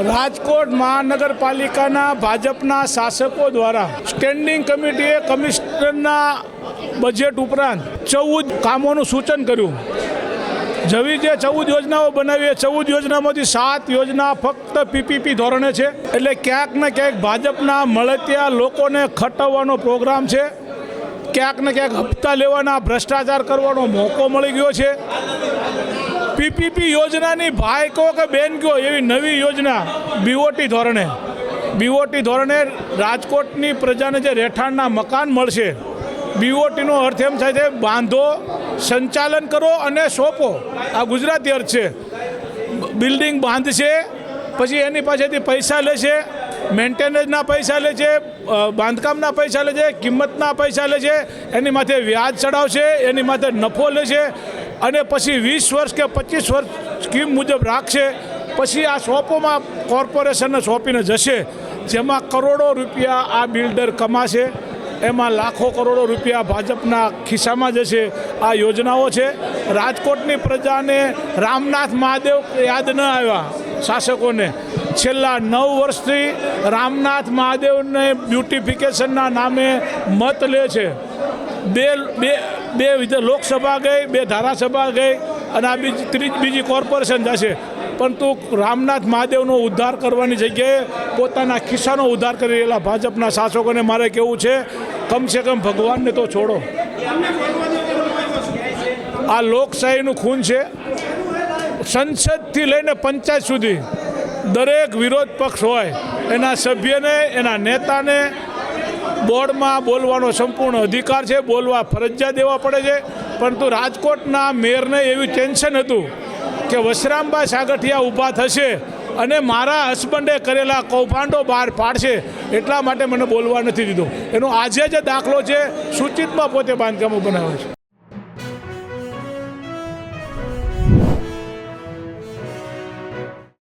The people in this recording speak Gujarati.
રાજકોટ મહાનગરપાલિકાના ભાજપના શાસકો દ્વારા સ્ટેન્ડિંગ કમિટીએ કમિશનરના બજેટ ઉપરાંત 14 કામોનું સૂચન કર્યું. જેવી જે 14 યોજનાઓ બનાવી, 14 યોજનામાંથી 7 યોજના ફક્ત પીપીપી ધોરણે છે. એટલે ક્યાંક ને ક્યાંક ભાજપના મળતિયા લોકોને ખટવવાનો પ્રોગ્રામ છે. ક્યાંક ને ક્યાંક હપ્તા લેવાના, ભ્રષ્ટાચાર કરવાનો મોકો મળી ગયો છે. પીપીપી યોજનાની ભાઈ કહો કે બેન કહો એવી નવી યોજના બીઓટી ધોરણે રાજકોટની પ્રજાને જે રહેઠાણના મકાન મળશે. બીઓટીનો અર્થ એમ થાય છે બાંધો, સંચાલન કરો અને સોંપો. આ ગુજરાતી અર્થ છે. બિલ્ડિંગ બાંધશે, પછી એની પાસેથી પૈસા લેશે, મેન્ટેનન્સના પૈસા લે છે, બાંધકામના પૈસા લે છે, કિંમતના પૈસા લે છે, એની માથે વ્યાજ ચડાવશે, એની માથે નફો લે છે અને પછી 20 વર્ષ કે 25 વર્ષ સ્કીમ મુજબ રાખશે. પછી આ સોંપોમાં કોર્પોરેશનને સોંપીને જશે, જેમાં કરોડો રૂપિયા આ બિલ્ડર કમાશે. એમાં લાખો કરોડો રૂપિયા ભાજપના ખિસ્સામાં જશે. આ યોજનાઓ છે. રાજકોટની પ્રજાને રામનાથ મહાદેવ યાદ ન આવ્યા શાસકોને. છેલ્લા 9 વર્ષથી રામનાથ મહાદેવને બ્યુટિફિકેશનના નામે મત લે છે. બે લોકસભા ગઈ, 2 ધારાસભા ગઈ અને આ બીજી કોર્પોરેશન જશે. પરંતુ રામનાથ મહાદેવનો ઉદ્ધાર કરવાની જગ્યાએ પોતાના ખિસ્સાનો ઉદ્ધાર કરી રહેલા ભાજપના શાસકોને મારે કહેવું છે, કમસે કમ ભગવાનને તો છોડો. આ લોકશાહીનું ખૂન છે. સંસદથી લઈને પંચાયત સુધી દરેક વિરોધ પક્ષ હોય એના સભ્યને, એના નેતાને બોર્ડમાં બોલવાનો સંપૂર્ણ અધિકાર છે. બોલવા ફરજિયાત દેવા પડે છે. પરંતુ રાજકોટના મેયરને એવી ટેન્શન હતું કે વશરામભાઈ સાગઠિયા ઊભા થશે અને મારા હસબન્ડે કરેલા કૌભાંડો બહાર પાડશે, એટલા માટે મને બોલવા નથી દીધો. એનો આજે જે દાખલો છે, સૂચિતમાં પોતે બાંધકામો બનાવે છે.